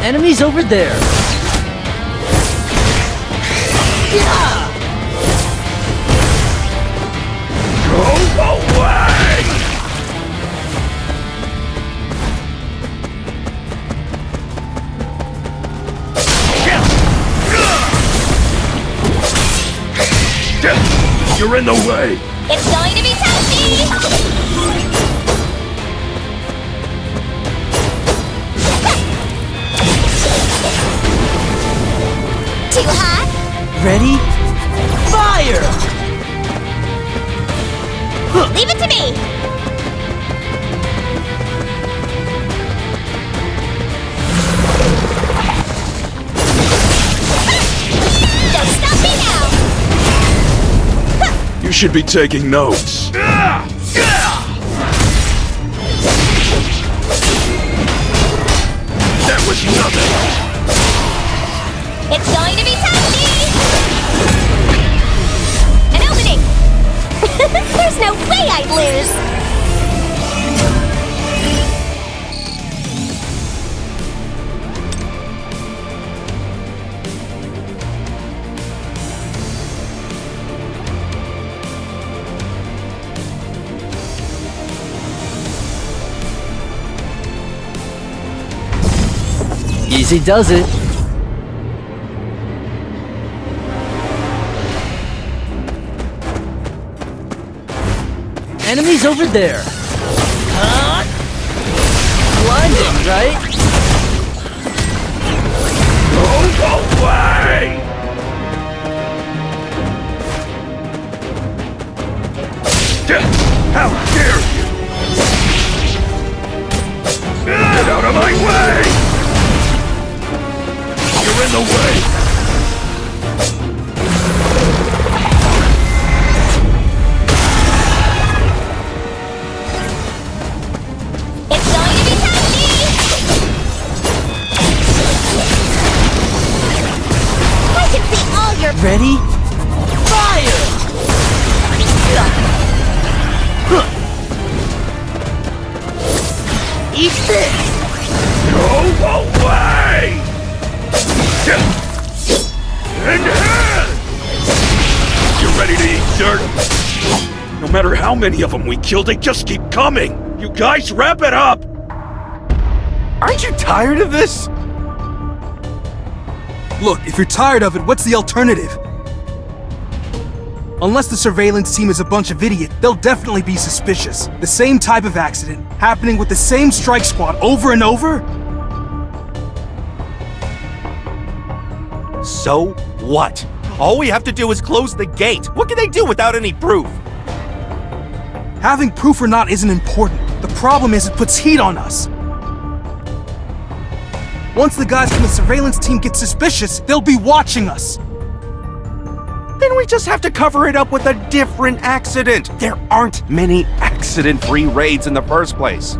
Enemies over there! Yeah! Go away! You're in the way! It's going to be tasty! Too hot? Ready? Fire! Leave it to me! Don't stop me now! You should be taking notes. That was nothing! It's going to be tasty! An opening! There's no way I'd lose! Easy does it. Enemies over there. Huh? Blinding, right? Go away! How dare you! Get out of my way! You're in the way! Ready? Fire! Eat this! Go away! And you ready to eat dirt? No matter how many of them we kill, they just keep coming! You guys, wrap it up! Aren't you tired of this? Look, if you're tired of it, what's the alternative? Unless the surveillance team is a bunch of idiots, they'll definitely be suspicious. The same type of accident, happening with the same strike squad over and over? So what? All we have to do is close the gate. What can they do without any proof? Having proof or not isn't important. The problem is it puts heat on us. Once the guys from the surveillance team get suspicious, they'll be watching us. Then we just have to cover it up with a different accident. There aren't many accident-free raids in the first place.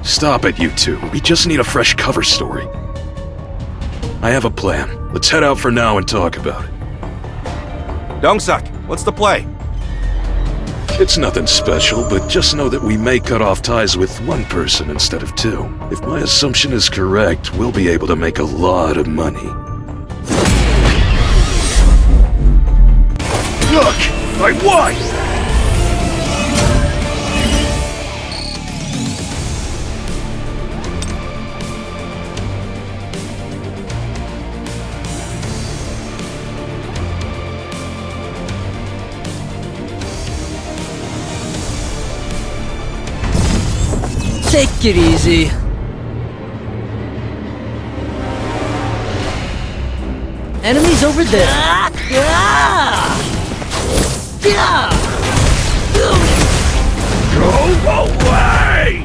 Stop it, you two. We just need a fresh cover story. I have a plan. Let's head out for now and talk about it. Dongsak, what's the play? It's nothing special, but just know that we may cut off ties with one person instead of two. If my assumption is correct, we'll be able to make a lot of money. Look! I won! Take it easy. Enemies over there. Go away!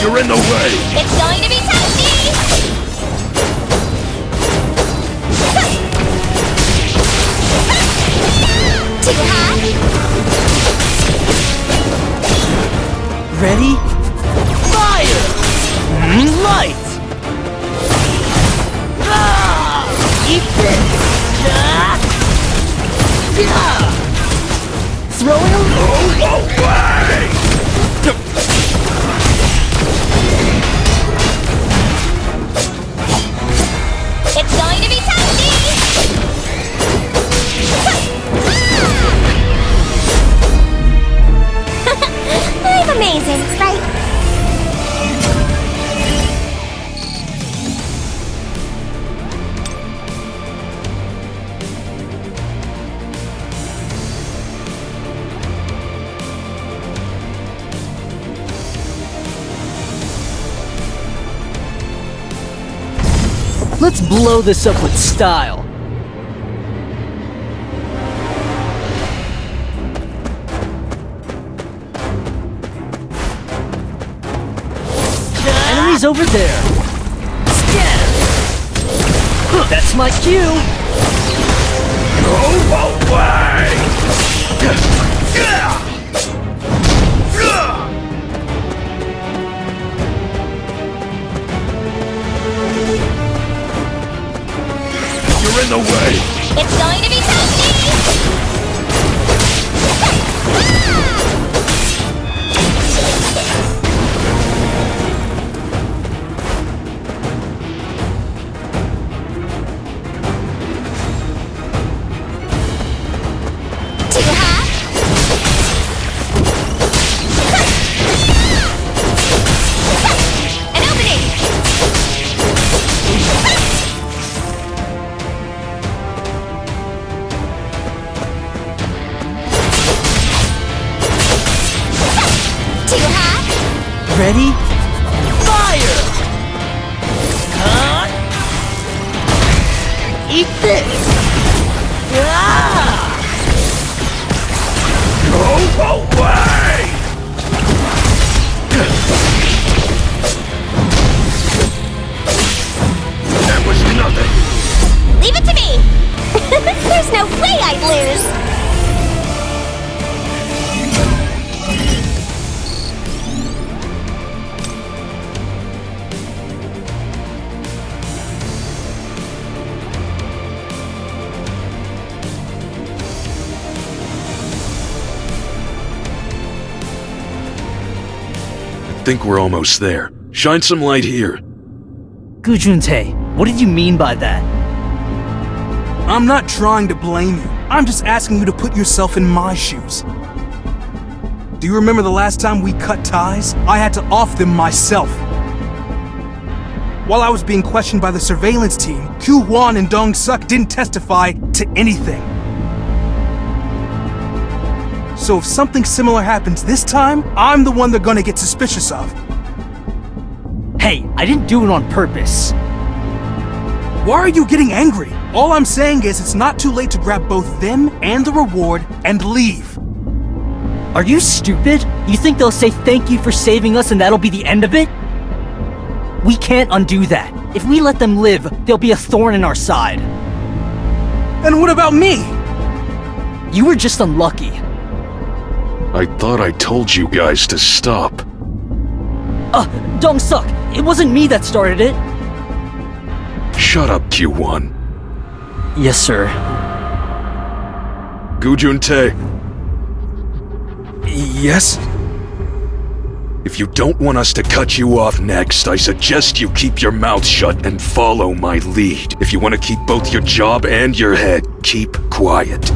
You're in the way! It's going to be tasty! Too hot? Ready? Fire! Light! Eat this! Throwing a Go away! It's going to be tasty! I'm amazing, right? Let's blow this up with style. Enemies over there. Scan. That's my cue. Go away! You're in the way! It's going to be tasty! Too hot? An opening! Too hot? Ready? Fire! Eat this! Go away! That was nothing! Leave it to me! There's no way I'd lose! think we're almost there. Shine some light here. Gujunte, what did you mean by that? I'm not trying to blame you. I'm just asking you to put yourself in my shoes. Do you remember the last time we cut ties? I had to off them myself. While I was being questioned by the surveillance team, Q Wan and Dong Suk didn't testify to anything. So if something similar happens this time, I'm the one they're gonna get suspicious of. Hey, I didn't do it on purpose. Why are you getting angry? All I'm saying is it's not too late to grab both them and the reward and leave. Are you stupid? You think they'll say thank you for saving us and that'll be the end of it? We can't undo that. If we let them live, they'll be a thorn in our side. And what about me? You were just unlucky. I thought I told you guys to stop. Dong Suk, it wasn't me that started it. Shut up, Q1. Yes, sir. Gujunte, Yes? if you don't want us to cut you off next, I suggest you keep your mouth shut and follow my lead. If you want to keep both your job and your head, keep quiet.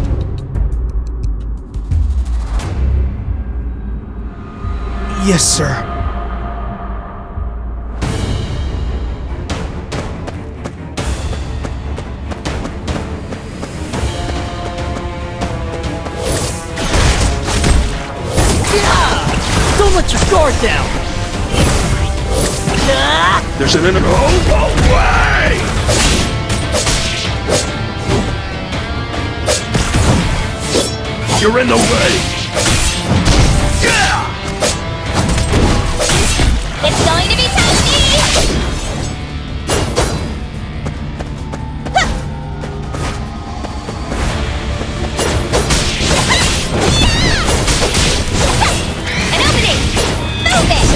Yes, sir. Don't let your guard down! There's an enemy. Oh, away! You're in the way! It's going to be tasty! An opening! Move it!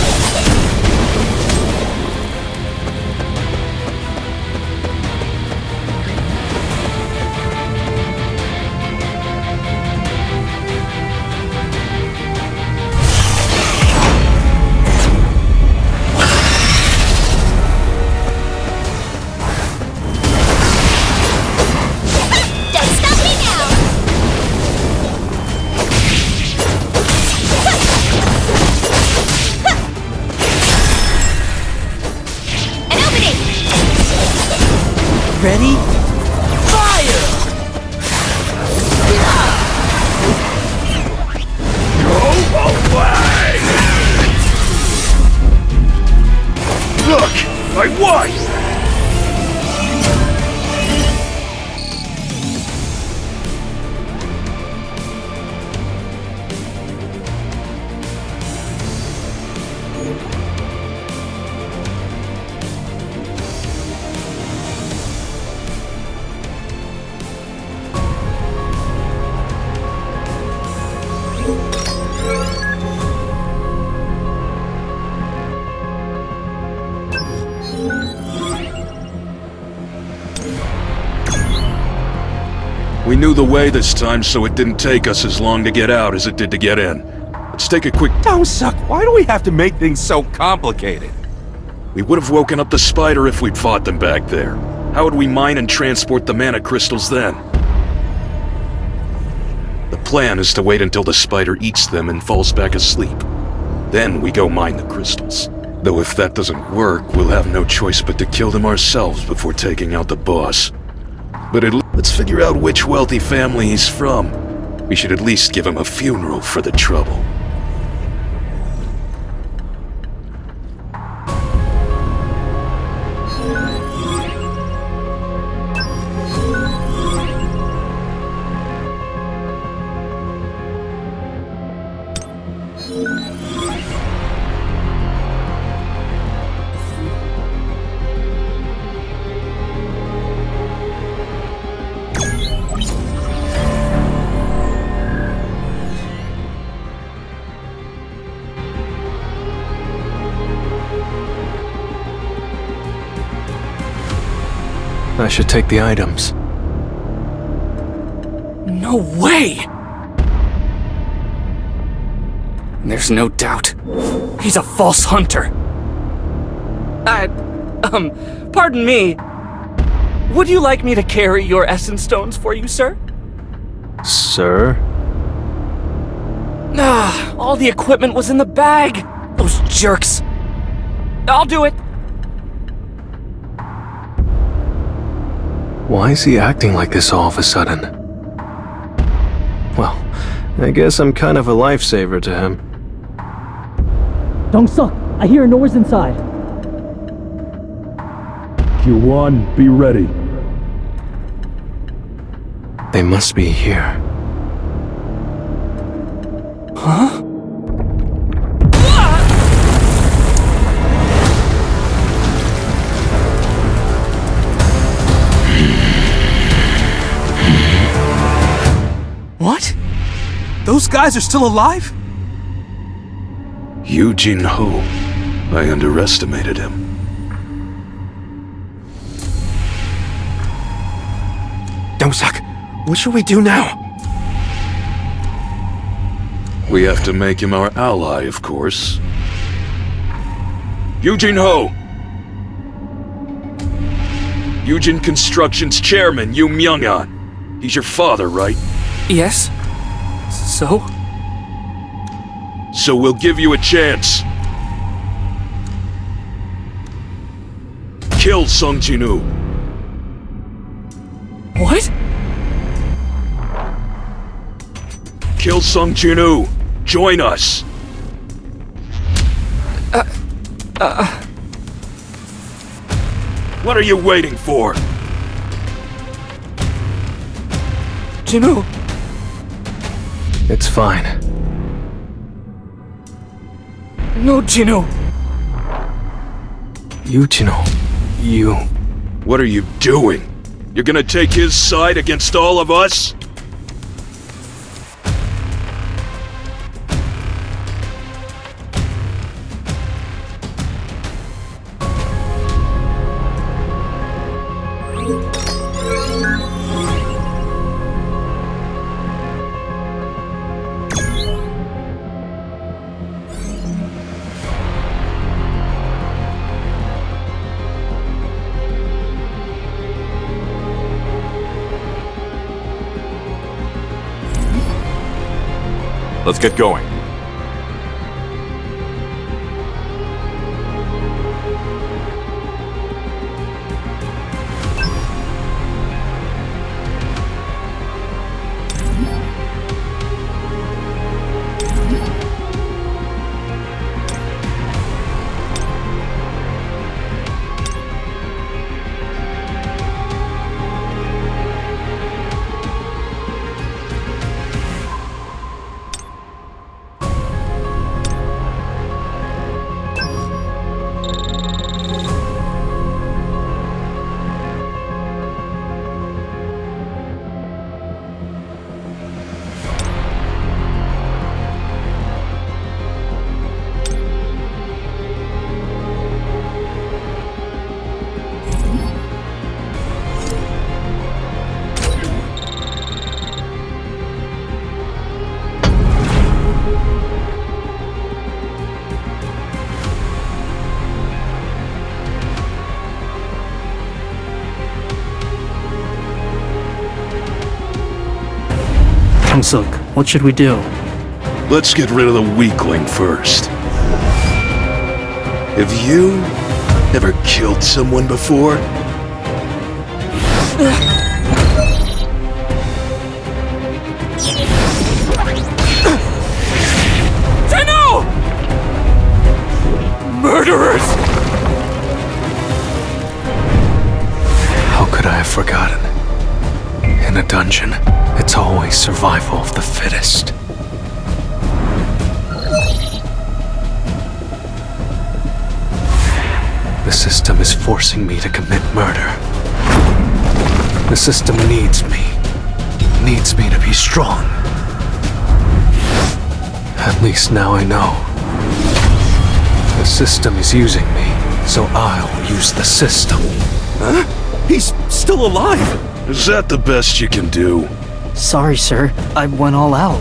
Don't stop me now! An opening! Ready? Fire! Go away! Look! I won! We knew the way this time, so it didn't take us as long to get out as it did to get in. Let's take a quick... Dong Suk, why do we have to make things so complicated? We would have woken up the spider if we'd fought them back there. How would we mine and transport the mana crystals then? The plan is to wait until the spider eats them and falls back asleep. Then we go mine the crystals. Though if that doesn't work, we'll have no choice but to kill them ourselves before taking out the boss. But let's figure out which wealthy family he's from. We should at least give him a funeral for the trouble. I should take the items. No way! There's no doubt. He's a false hunter. Pardon me. Would you like me to carry your essence stones for you, sir? Sir? All the equipment was in the bag. Those jerks. I'll do it. Why is he acting like this all of a sudden? Well, I guess I'm kind of a lifesaver to him. Don't suck. I hear Nora's inside. Q1, be ready. They must be here. Huh? What? Those guys are still alive? Eugene Ho. I underestimated him. Domsak, what should we do now? We have to make him our ally, of course. Eugene Ho! Eugene Construction's chairman, Yu Myung-an. He's your father, right? Yes? So? So we'll give you a chance. Kill Sung Jin-woo. What? Kill Sung Jin-woo. Join us. What are you waiting for? Jinu. It's fine. No, Jinu. You... What are you doing? You're gonna take his side against all of us? Let's get going. Suk, what should we do? Let's get rid of the weakling first. Have you ever killed someone before? Jinu! Murderers! How could I have forgotten? In a dungeon, it's always survival of the fittest. The system is forcing me to commit murder. The system needs me to be strong. At least now I know. The system is using me, so I'll use the system. Huh? He's still alive! Is that the best you can do? Sorry, sir. I went all out.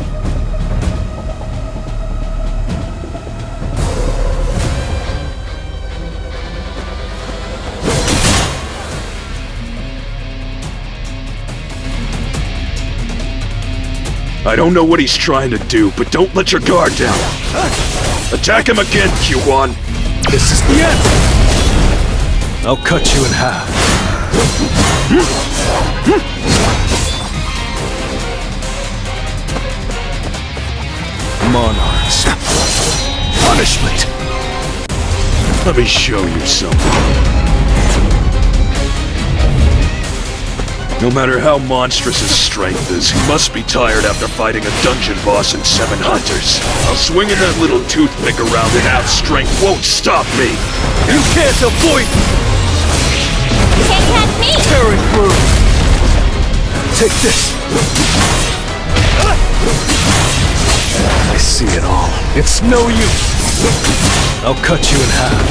I don't know what he's trying to do, but don't let your guard down. Attack him again, Q1. This is the end! I'll cut you in half. Monarchs. Punishment! Let me show you something. No matter how monstrous his strength is, he must be tired after fighting a dungeon boss and 7 hunters. Swinging that little toothpick around in half strength won't stop me. You can't avoid Can't catch me! tearing through! Take this! I see it all. It's no use! I'll cut you in half.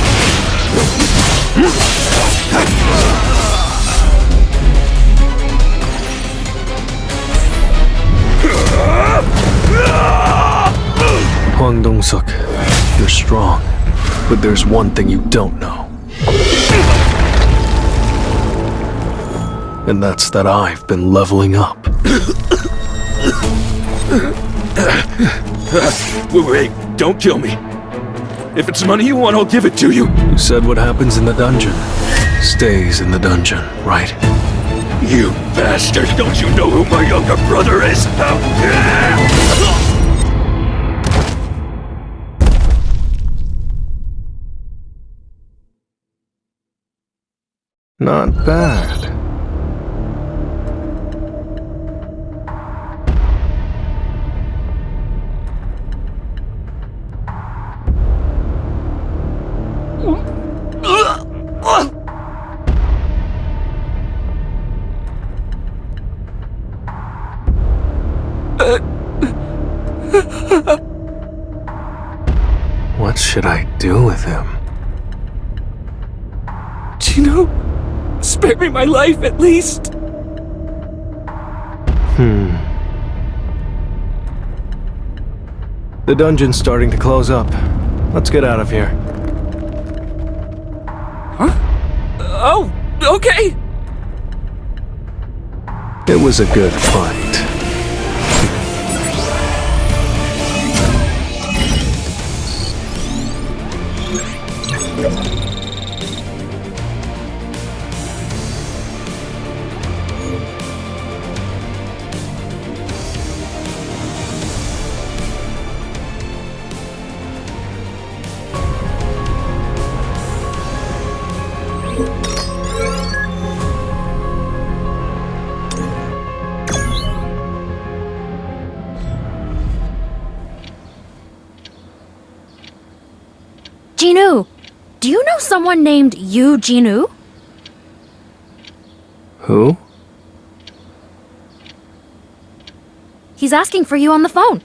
Huang Dong-suk, you're strong, but there's one thing you don't know. And that's that I've been leveling up. Wait, don't kill me. If it's money you want, I'll give it to you. You said what happens in the dungeon stays in the dungeon, right? You bastard! Don't you know who my younger brother is? Not bad. What should I do with him? Gino, spare me my life at least. The dungeon's starting to close up. Let's get out of here. Oh, okay. It was a good fight. Jinu, do you know someone named Yu Jinu? Who? He's asking for you on the phone.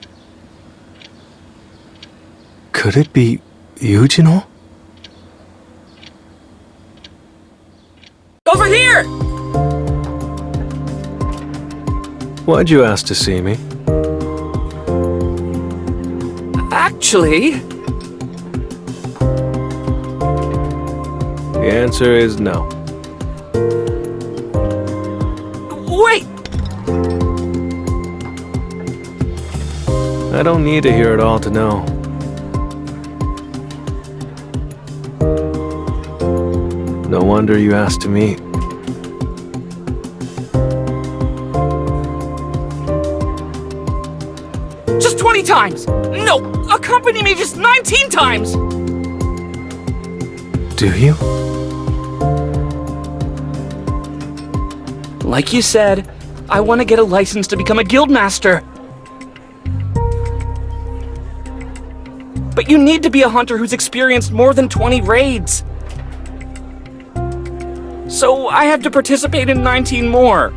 Could it be Yujino? Over here! Why'd you ask to see me? Actually, The answer is no. wait! I don't need to hear it all to know. No wonder you asked to meet. Just 20 times! No, accompany me just 19 times! Do you? Like you said, I want to get a license to become a guildmaster. But you need to be a hunter who's experienced more than 20 raids. So I have to participate in 19 more.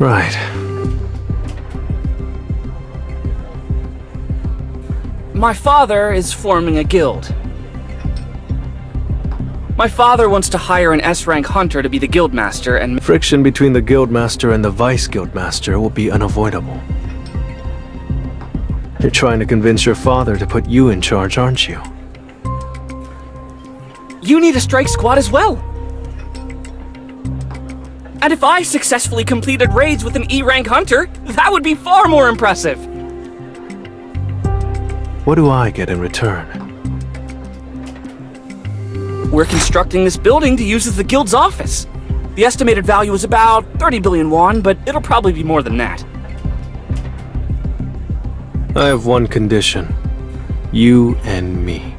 Right. My father is forming a guild. My father wants to hire an S-rank hunter to be the guildmaster and... Friction between the guildmaster and the vice guildmaster will be unavoidable. You're trying to convince your father to put you in charge, aren't you? You need a strike squad as well. And if I successfully completed raids with an E-rank hunter, that would be far more impressive. What do I get in return? We're constructing this building to use as the guild's office. The estimated value is about 30 billion won, but it'll probably be more than that. I have one condition. You and me.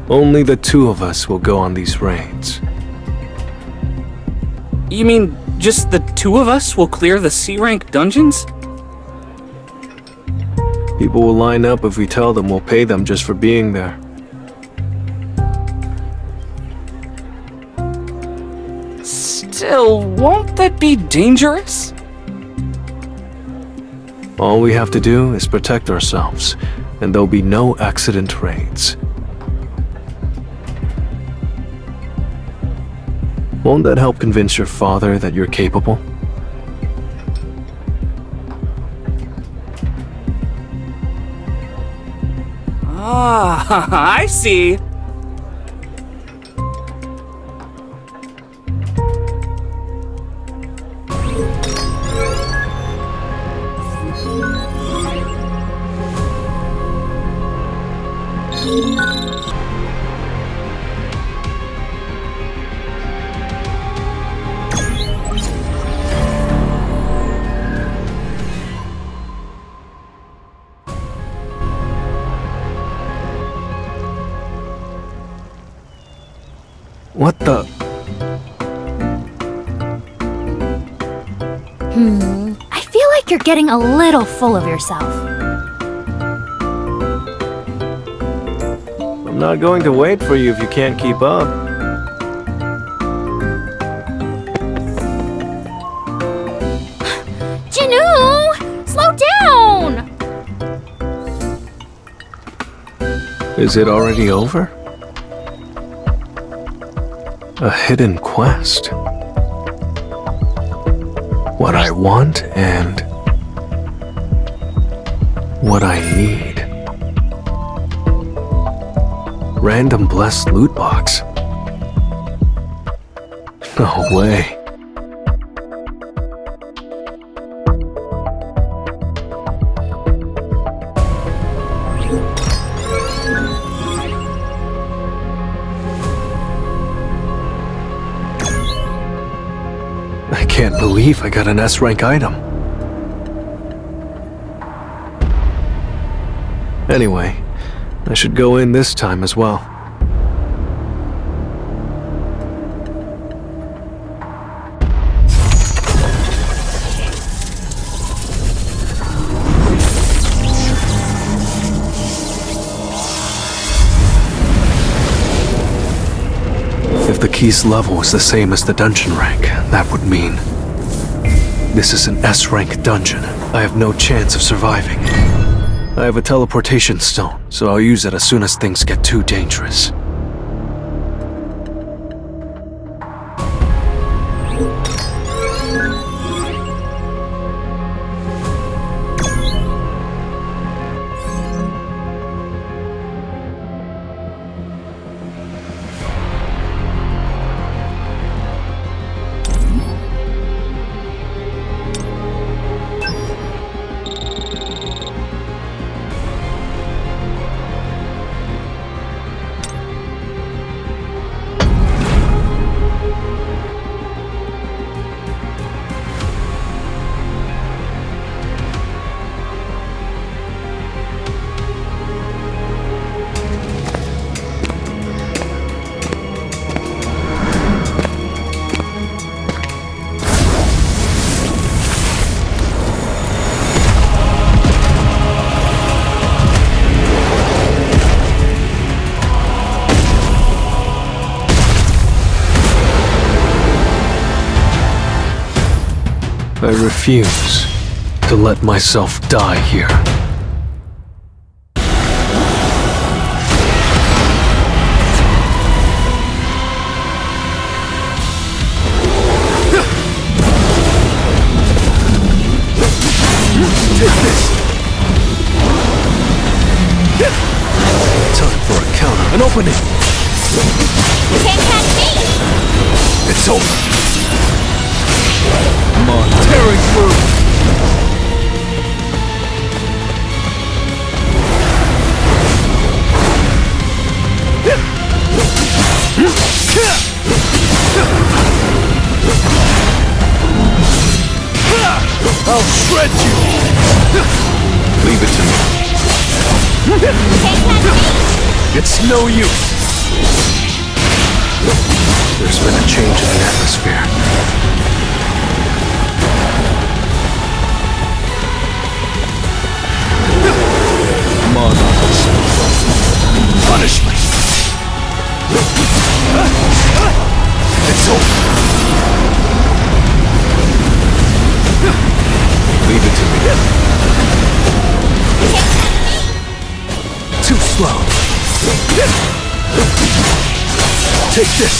Only the two of us will go on these raids. You mean just the two of us will clear the C-rank dungeons? People will line up if we tell them we'll pay them just for being there. Still, won't that be dangerous? All we have to do is protect ourselves, and there'll be no accident raids. Won't that help convince your father that you're capable? Ah, I see. What the? I feel like you're getting a little full of yourself. I'm not going to wait for you if you can't keep up. Jinu! Slow down! Is it already over? A hidden quest. What I want and what I need. Random blessed loot box. No way. I can't believe I got an S-rank item. Anyway, I should go in this time as well. If the key's level is the same as the dungeon rank, that would mean this is an S-rank dungeon. I have no chance of surviving. I have a teleportation stone, so I'll use it as soon as things get too dangerous. I refuse to let myself die here. Take this! Time for a counter. An opening! You can't catch me! It's over! Come on, tearing through! I'll shred you! Leave it to me. Take that to me! It's no use! There's been a change in the atmosphere. Monarchs. Punish me! It's over! Leave it to me. Too slow. Take this.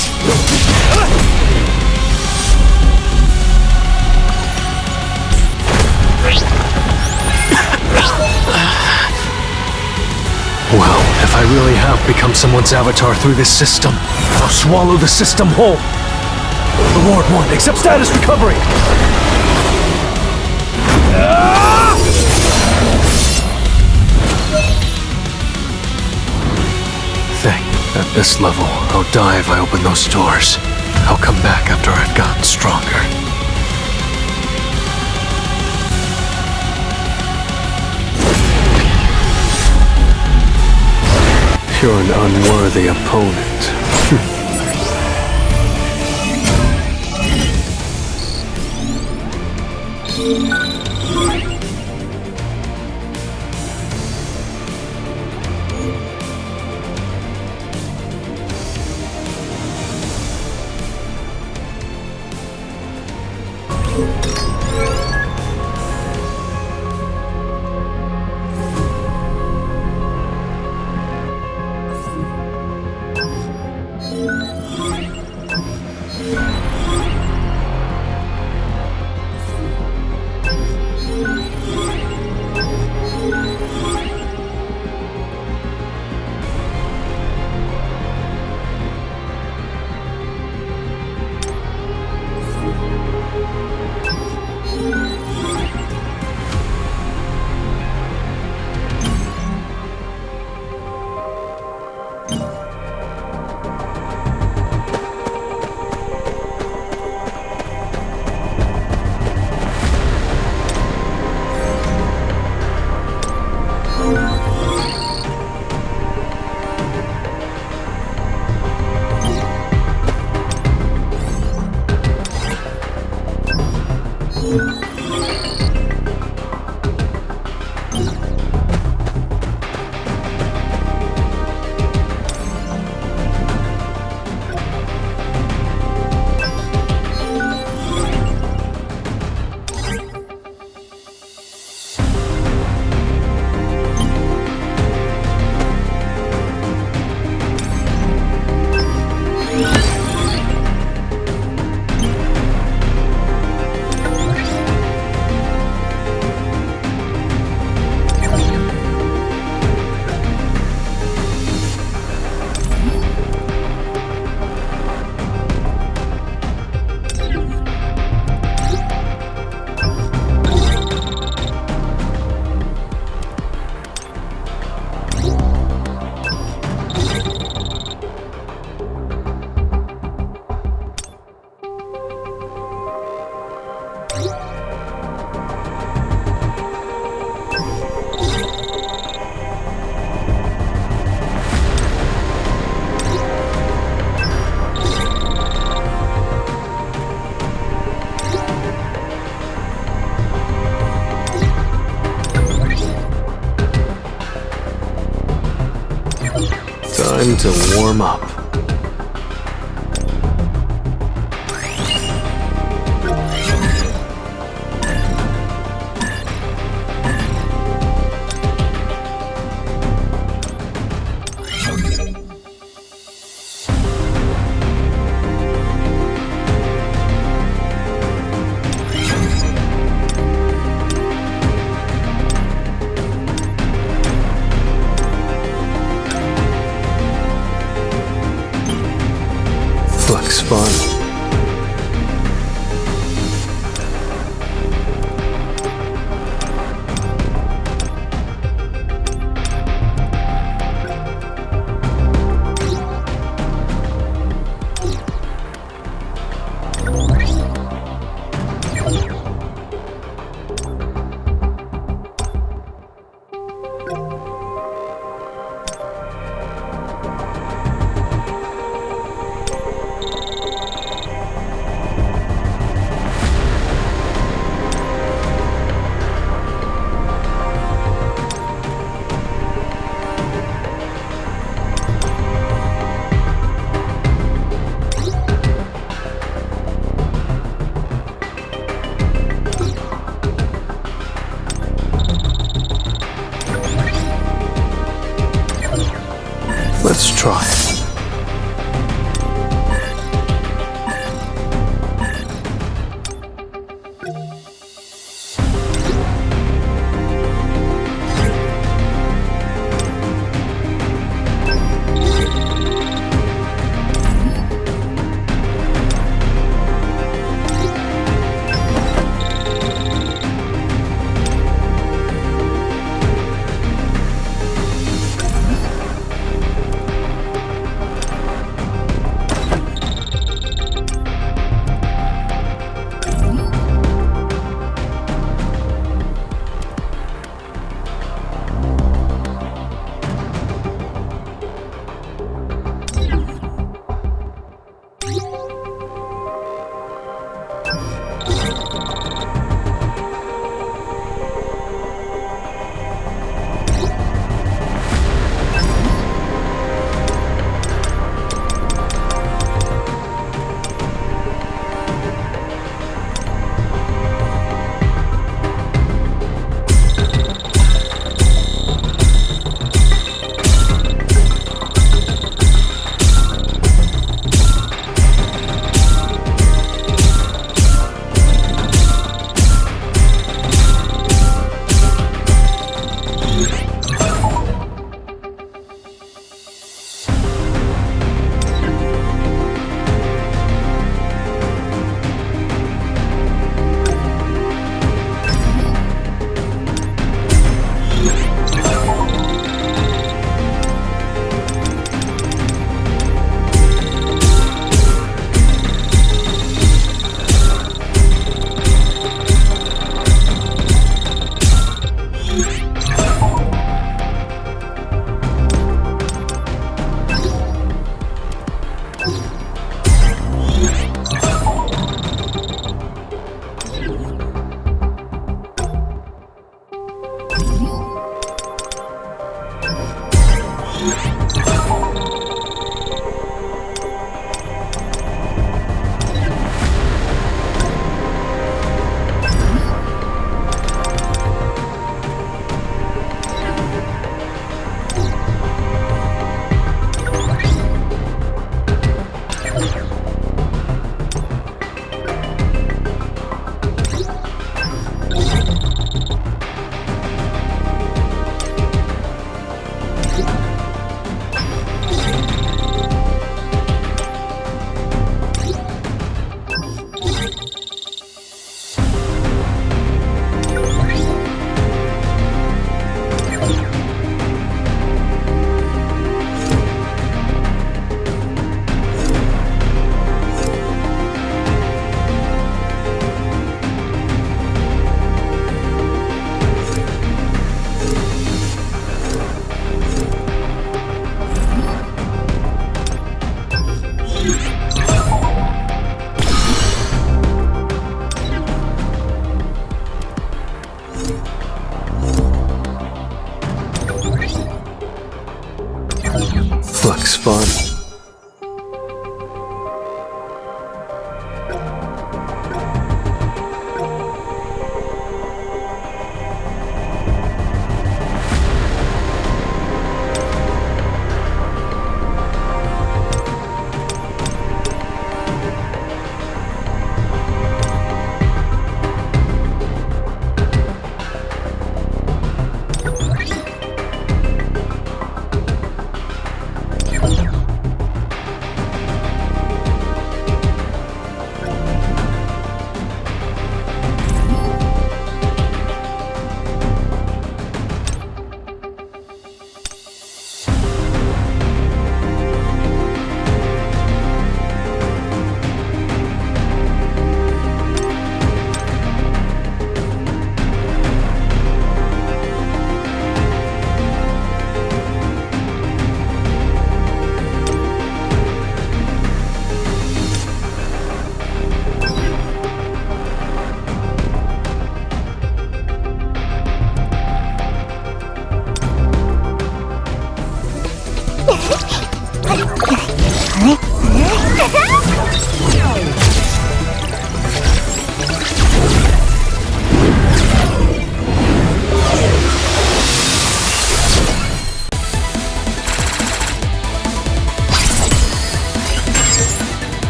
Well, if I really have become someone's avatar through this system, I'll swallow the system whole. The Lord One, accept status recovery. Thing. At this level, I'll die if I open those doors. I'll come back after I've gotten stronger. You're an unworthy opponent. Time to warm up. Looks fun.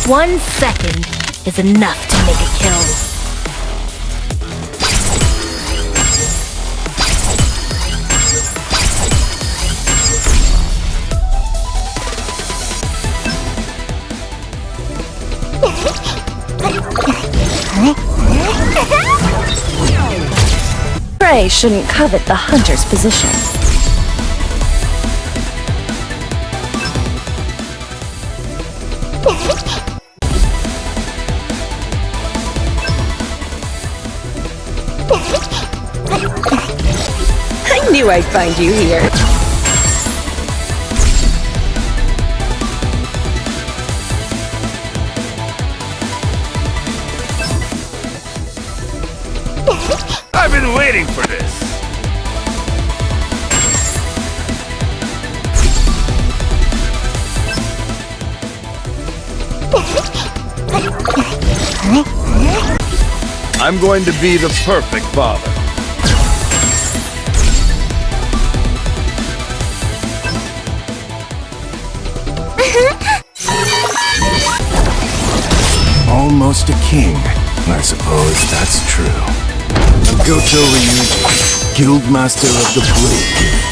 1 second is enough to make a kill. Prey shouldn't covet the hunter's position. I knew I'd find you here. I've been waiting for this. I'm going to be the perfect father. Almost a king. I suppose that's true. I'm Goto Ryuji, Guildmaster of the Blade.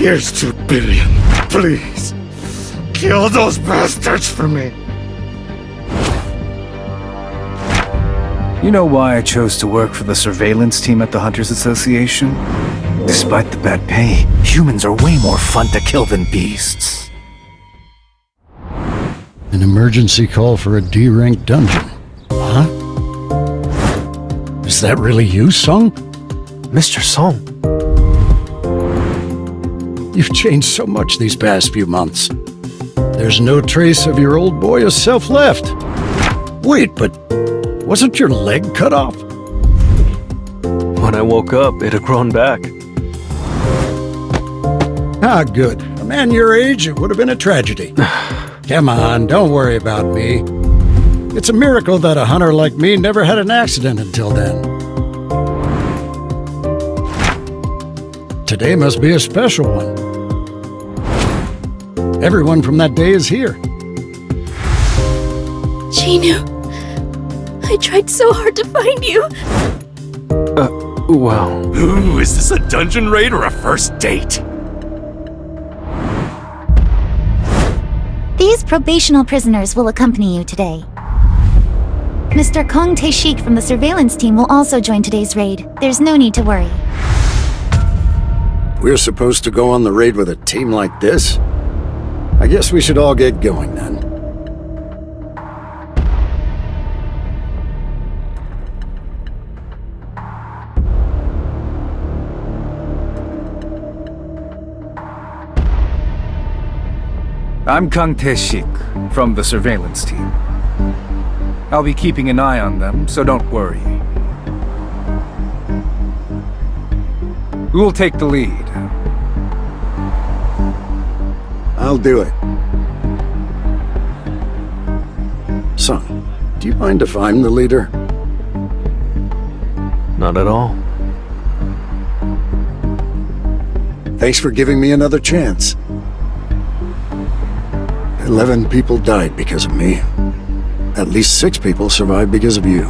Here's 2 billion. Please. Kill those bastards for me. You know why I chose to work for the surveillance team at the Hunters Association? Despite the bad pay, humans are way more fun to kill than beasts. An emergency call for a D-rank dungeon. Huh? Is that really you, Song? Mr. Song. You've changed so much these past few months. There's no trace of your old boy of self left. Wait, but wasn't your leg cut off? When I woke up, it had grown back. Ah, good. A man your age, it would have been a tragedy. Come on, don't worry about me. It's a miracle that a hunter like me never had an accident until then. Today must be a special one. Everyone from that day is here. Chinu, I tried so hard to find you. Well... Ooh, is this a dungeon raid or a first date? These probational prisoners will accompany you today. Mr. Kong Tae-shik from the surveillance team will also join today's raid. There's no need to worry. We're supposed to go on the raid with a team like this? I guess we should all get going then. I'm Kang Tae-shik from the surveillance team. I'll be keeping an eye on them, so don't worry. Who will take the lead? I'll do it. Son, do you mind if I'm the leader? Not at all. Thanks for giving me another chance. 11 people died because of me. At least 6 people survived because of you.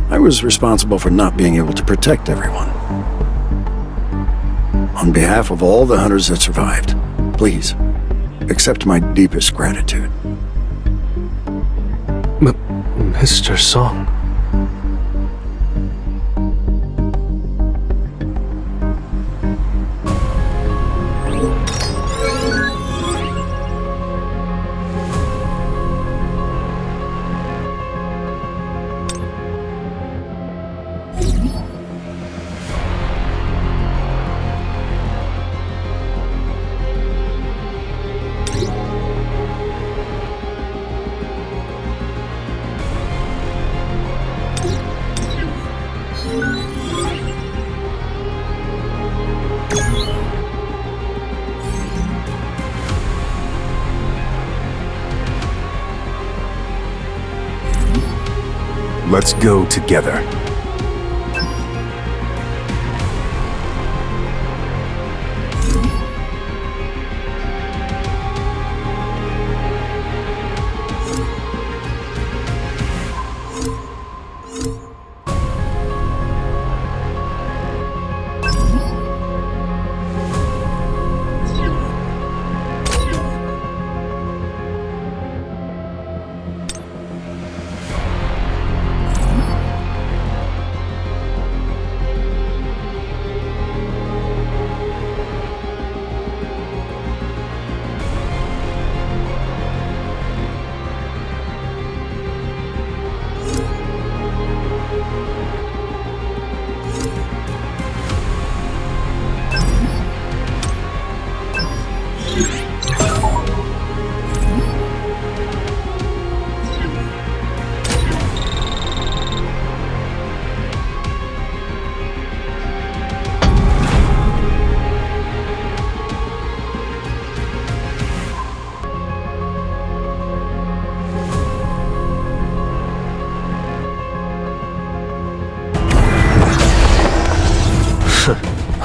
I was responsible for not being able to protect everyone. On behalf of all the hunters that survived, please, accept my deepest gratitude. Mr. Song. Let's go together.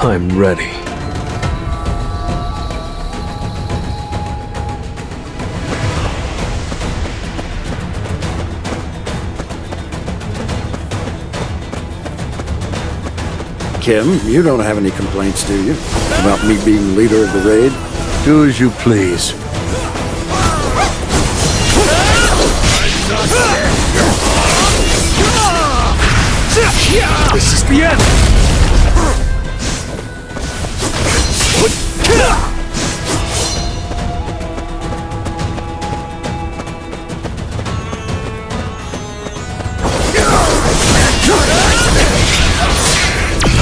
I'm ready. Kim, you don't have any complaints, do you? About me being leader of the raid? Do as you please. This is the end!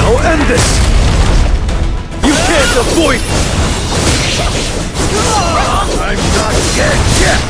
I'll end this! You can't avoid it! I'm not dead yet!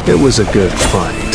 It was a good fight.